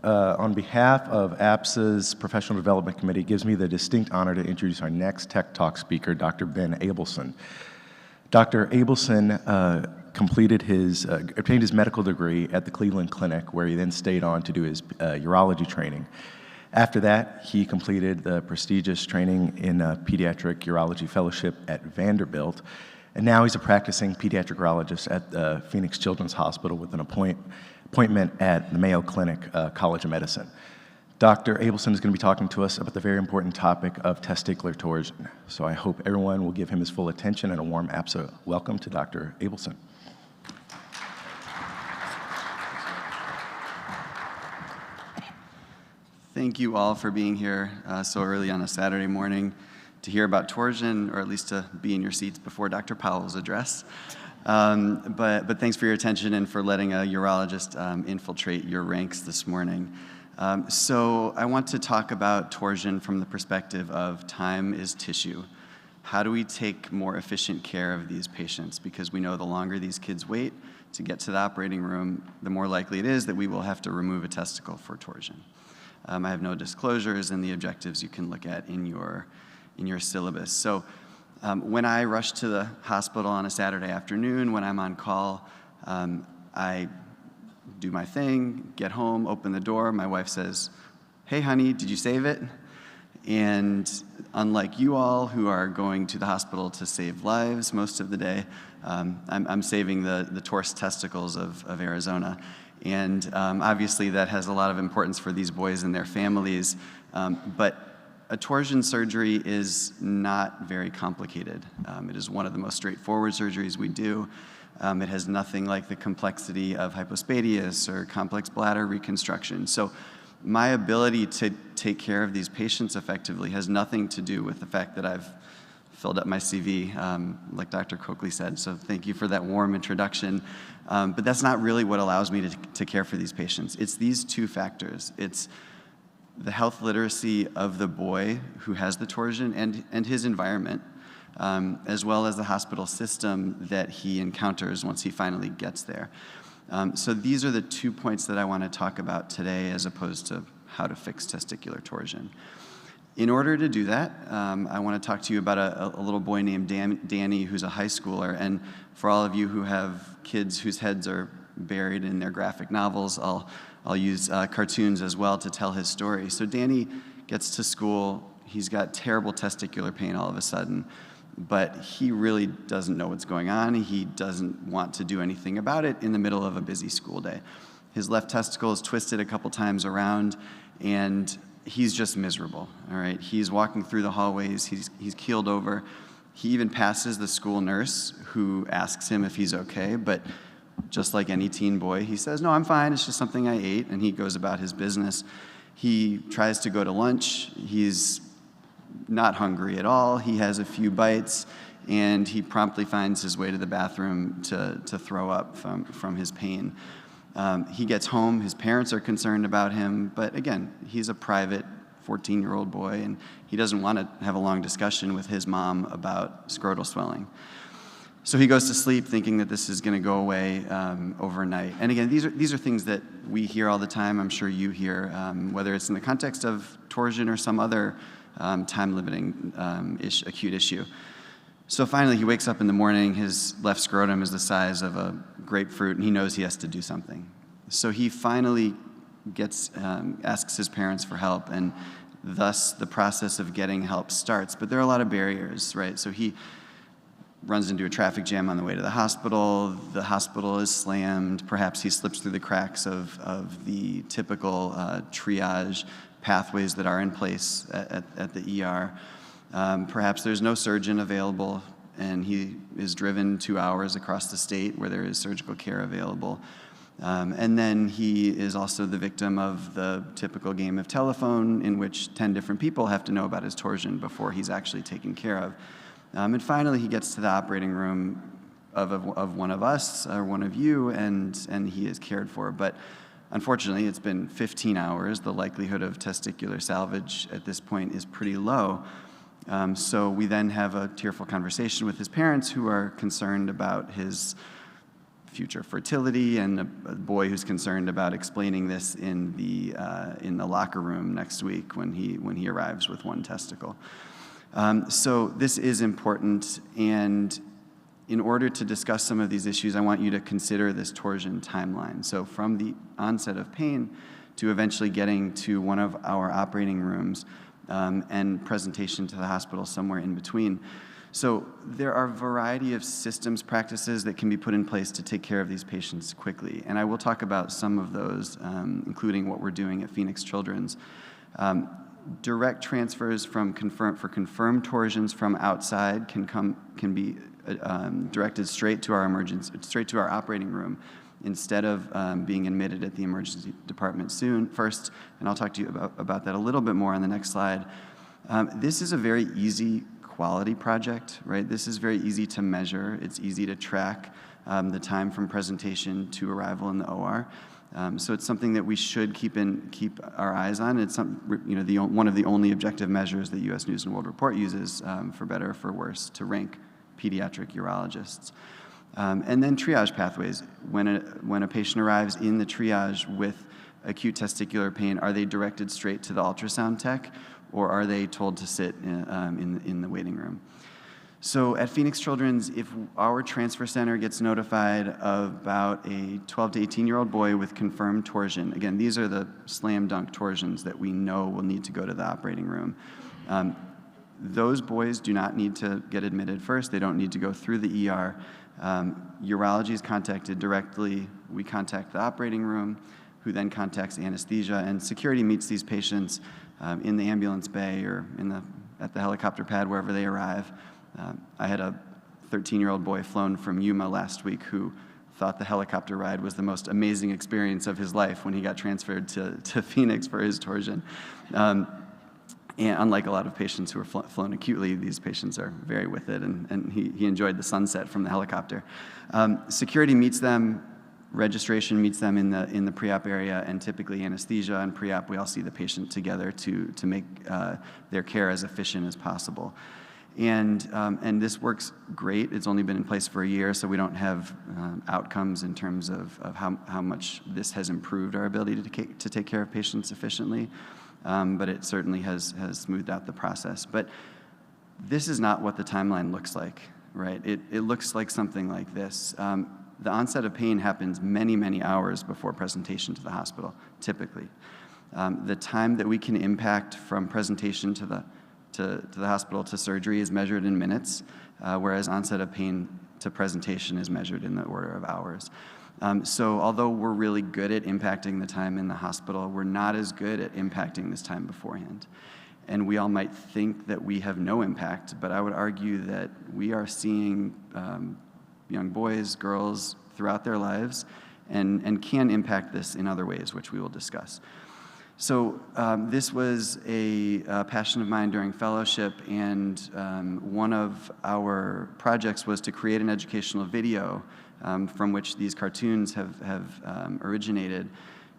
On behalf of APSA's Professional Development Committee, it gives me the distinct honor to introduce our next Tech Talk speaker, Dr. Ben Abelson. Dr. Abelson obtained his medical degree at the Cleveland Clinic, where he then stayed on to do his urology training. After that, he completed the prestigious training in pediatric urology fellowship at Vanderbilt, and now he's a practicing pediatric urologist at the Phoenix Children's Hospital with an appointment at the Mayo Clinic College of Medicine. Dr. Abelson is going to be talking to us about the very important topic of testicular torsion. So I hope everyone will give him his full attention and a warm APSA welcome to Dr. Abelson. Thank you all for being here so early on a Saturday morning to hear about torsion, or at least to be in your seats before Dr. Powell's address. But thanks for your attention and for letting a urologist infiltrate your ranks this morning. So I want to talk about torsion from the perspective of time is tissue. How do we take more efficient care of these patients? Because we know the longer these kids wait to get to the operating room, the more likely it is that we will have to remove a testicle for torsion. I have no disclosures, and the objectives you can look at in your syllabus. So when I rush to the hospital on a Saturday afternoon, when I'm on call, I do my thing, get home, open the door. My wife says, "Hey, honey, did you save it?" And unlike you all who are going to the hospital to save lives most of the day, I'm saving the torced testicles of Arizona. And obviously that has a lot of importance for these boys and their families. But a torsion surgery is not very complicated. It is one of the most straightforward surgeries we do. It has nothing like the complexity of hypospadias or complex bladder reconstruction. So my ability to take care of these patients effectively has nothing to do with the fact that I've filled up my CV, like Dr. Coakley said, so thank you for that warm introduction. But that's not really what allows me to care for these patients. It's these two factors. It's the health literacy of the boy who has the torsion and his environment, as well as the hospital system that he encounters once he finally gets there. So these are the 2 points that I want to talk about today, as opposed to how to fix testicular torsion. In order to do that, I want to talk to you about a little boy named Danny, who's a high schooler. And for all of you who have kids whose heads are buried in their graphic novels, I'll use cartoons as well to tell his story. So Danny gets to school. He's got terrible testicular pain all of a sudden, but he really doesn't know what's going on. He doesn't want to do anything about it in the middle of a busy school day. His left testicle is twisted a couple times around, and he's just miserable, all right? He's walking through the hallways, he's keeled over. He even passes the school nurse, who asks him if he's okay, but just like any teen boy, he says, "No, I'm fine, it's just something I ate," and he goes about his business. He tries to go to lunch. He's not hungry at all. He has a few bites, and he promptly finds his way to the bathroom to throw up from his pain. He gets home, his parents are concerned about him, but again, he's a private 14-year-old boy, and he doesn't want to have a long discussion with his mom about scrotal swelling. So he goes to sleep thinking that this is going to go away overnight. And again, these are things that we hear all the time. I'm sure you hear, whether it's in the context of torsion or some other time-limiting acute issue. So finally, he wakes up in the morning. His left scrotum is the size of a grapefruit, and he knows he has to do something. So he finally asks his parents for help, and thus the process of getting help starts. But there are a lot of barriers, right? So he runs into a traffic jam on the way to the hospital. The hospital is slammed. Perhaps he slips through the cracks of the typical triage pathways that are in place at the ER. Perhaps there's no surgeon available, and he is driven 2 hours across the state where there is surgical care available. And then he is also the victim of the typical game of telephone, in which 10 different people have to know about his torsion before he's actually taken care of. And finally, he gets to the operating room of one of us or one of you, and he is cared for. But unfortunately, it's been 15 hours. The likelihood of testicular salvage at this point is pretty low. So we then have a tearful conversation with his parents, who are concerned about his future fertility, and a boy who's concerned about explaining this in the locker room next week when he arrives with one testicle. So this is important, and in order to discuss some of these issues, I want you to consider this torsion timeline. So from the onset of pain to eventually getting to one of our operating rooms and presentation to the hospital somewhere in between. So there are a variety of systems practices that can be put in place to take care of these patients quickly. And I will talk about some of those, including what we're doing at Phoenix Children's. Direct transfers for confirmed torsions from outside can be directed straight to our operating room instead of being admitted at the emergency department first, and I'll talk to you about that a little bit more on the next slide. This is a very easy quality project, right? This is very easy to measure. It's easy to track the time from presentation to arrival in the OR. So it's something that we should keep our eyes on. It's one of the only objective measures that U.S. News and World Report uses, for better or for worse, to rank pediatric urologists. And then triage pathways. When a patient arrives in the triage with acute testicular pain, are they directed straight to the ultrasound tech, or are they told to sit in the waiting room? So at Phoenix Children's, if our transfer center gets notified about a 12 to 18-year-old boy with confirmed torsion, again, these are the slam dunk torsions that we know will need to go to the operating room. Those boys do not need to get admitted first. They don't need to go through the ER. Urology is contacted directly. We contact the operating room, who then contacts anesthesia, and security meets these patients in the ambulance bay or at the helicopter pad, wherever they arrive. I had a 13-year-old boy flown from Yuma last week who thought the helicopter ride was the most amazing experience of his life when he got transferred to Phoenix for his torsion. And unlike a lot of patients who are flown acutely, these patients are very with it, and he enjoyed the sunset from the helicopter. Security meets them, registration meets them in the pre-op area, and typically anesthesia and pre-op, we all see the patient together to make their care as efficient as possible. And this works great. It's only been in place for a year, so we don't have outcomes in terms of how much this has improved our ability to take care of patients efficiently. But it certainly has smoothed out the process. But this is not what the timeline looks like, right? It looks like something like this. The onset of pain happens many, many hours before presentation to the hospital, typically. The time that we can impact from presentation to the hospital to surgery is measured in minutes, whereas onset of pain to presentation is measured in the order of hours. So although we're really good at impacting the time in the hospital, we're not as good at impacting this time beforehand. And we all might think that we have no impact, but I would argue that we are seeing young boys, girls throughout their lives and can impact this in other ways, which we will discuss. So this was a passion of mine during fellowship, and one of our projects was to create an educational video from which these cartoons have originated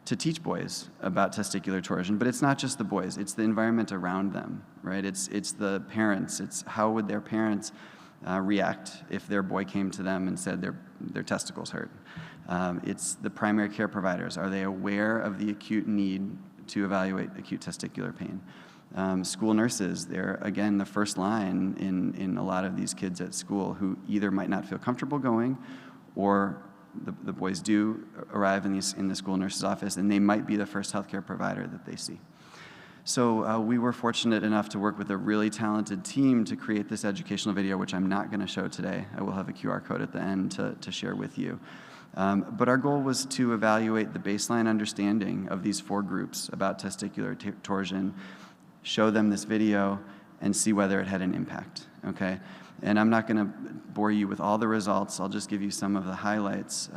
to teach boys about testicular torsion. But it's not just the boys, it's the environment around them, right? It's the parents. It's how would their parents react if their boy came to them and said their testicles hurt. It's the primary care providers. Are they aware of the acute need to evaluate acute testicular pain? School nurses, they're, again, the first line in a lot of these kids at school who either might not feel comfortable going, or the boys do arrive in the school nurse's office, and they might be the first healthcare provider that they see. So we were fortunate enough to work with a really talented team to create this educational video, which I'm not going to show today. I will have a QR code at the end to share with you. But our goal was to evaluate the baseline understanding of these 4 groups about testicular torsion, show them this video, and see whether it had an impact, okay? And I'm not going to bore you with all the results. I'll just give you some of the highlights.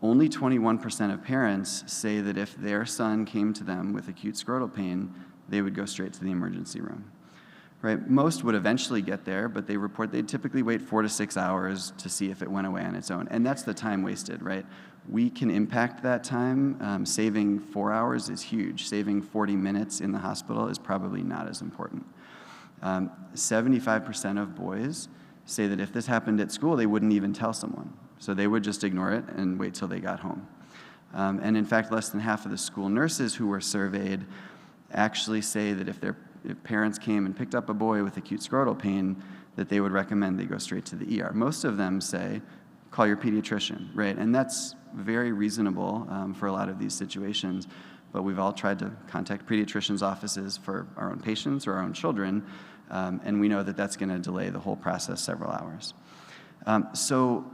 Only 21% of parents say that if their son came to them with acute scrotal pain, they would go straight to the emergency room. Right? Most would eventually get there, but they report they'd typically wait 4 to 6 hours to see if it went away on its own. And that's the time wasted, right? We can impact that time. Saving 4 hours is huge. Saving 40 minutes in the hospital is probably not as important. 75% of boys say that if this happened at school, they wouldn't even tell someone, So they would just ignore it and wait till they got home. And in fact, less than half of the school nurses who were surveyed actually say that if parents came and picked up a boy with acute scrotal pain, that they would recommend they go straight to the ER. Most of them say, call your pediatrician, right? And that's very reasonable for a lot of these situations, but we've all tried to contact pediatricians' offices for our own patients or our own children, and we know that that's gonna delay the whole process several hours. So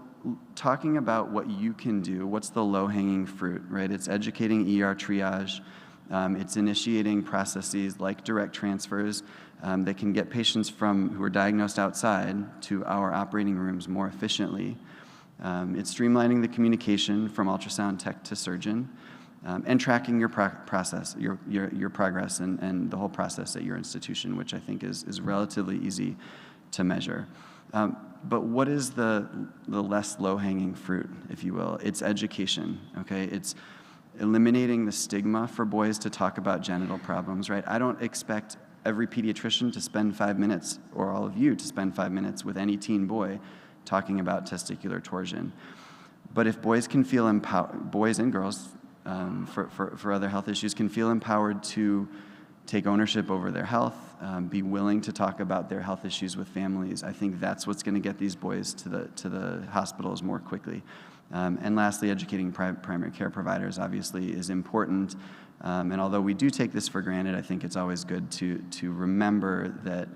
talking about what you can do, what's the low-hanging fruit, right? It's educating ER triage, it's initiating processes like direct transfers that can get patients who are diagnosed outside to our operating rooms more efficiently. It's streamlining the communication from ultrasound tech to surgeon, and tracking your progress and the whole process at your institution, which I think is relatively easy to measure. But what is the less low-hanging fruit, if you will? It's education, okay? It's eliminating the stigma for boys to talk about genital problems, right? I don't expect every pediatrician to spend 5 minutes, or all of you to spend 5 minutes with any teen boy talking about testicular torsion. But if boys can feel empowered, boys and girls for other health issues can feel empowered to take ownership over their health, be willing to talk about their health issues with families, I think that's what's going to get these boys to the hospitals more quickly. And lastly, educating primary care providers obviously is important. And although we do take this for granted, I think it's always good to remember that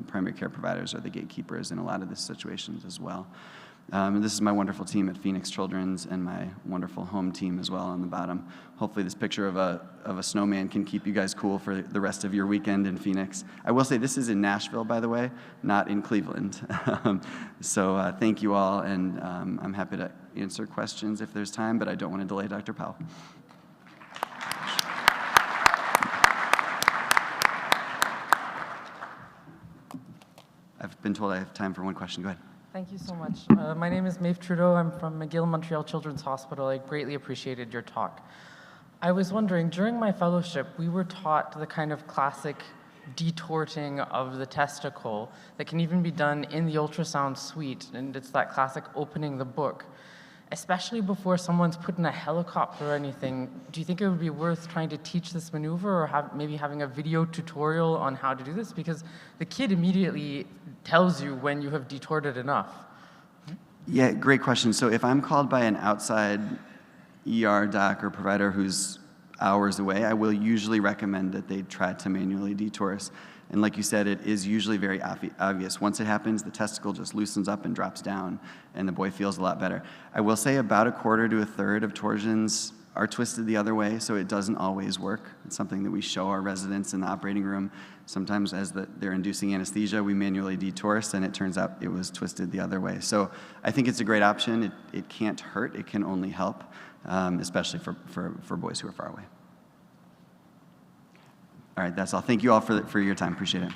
primary care providers are the gatekeepers in a lot of these situations as well. This is my wonderful team at Phoenix Children's and my wonderful home team as well on the bottom. Hopefully this picture of a snowman can keep you guys cool for the rest of your weekend in Phoenix. I will say this is in Nashville, by the way, not in Cleveland. So thank you all, and I'm happy to answer questions if there's time, but I don't want to delay Dr. Powell. I've been told I have time for one question. Go ahead. Thank you so much. My name is Maeve Trudeau. I'm from McGill Montreal Children's Hospital. I greatly appreciated your talk. I was wondering, during my fellowship, we were taught the kind of classic detorting of the testicle that can even be done in the ultrasound suite, and it's that classic opening the book. Especially before someone's put in a helicopter or anything, do you think it would be worth trying to teach this maneuver, or maybe having a video tutorial on how to do this? Because the kid immediately tells you when you have detorted enough. Yeah, great question. So if I'm called by an outside ER doc or provider who's hours away, I will usually recommend that they try to manually detort. And like you said, it is usually very obvious. Once it happens, the testicle just loosens up and drops down, and the boy feels a lot better. I will say about a quarter to a third of torsions are twisted the other way, so it doesn't always work. It's something that we show our residents in the operating room. Sometimes as they're inducing anesthesia, we manually detort, and it turns out it was twisted the other way. So I think it's a great option. It can't hurt. It can only help, especially for boys who are far away. All right, that's all. Thank you all for your time. Appreciate it.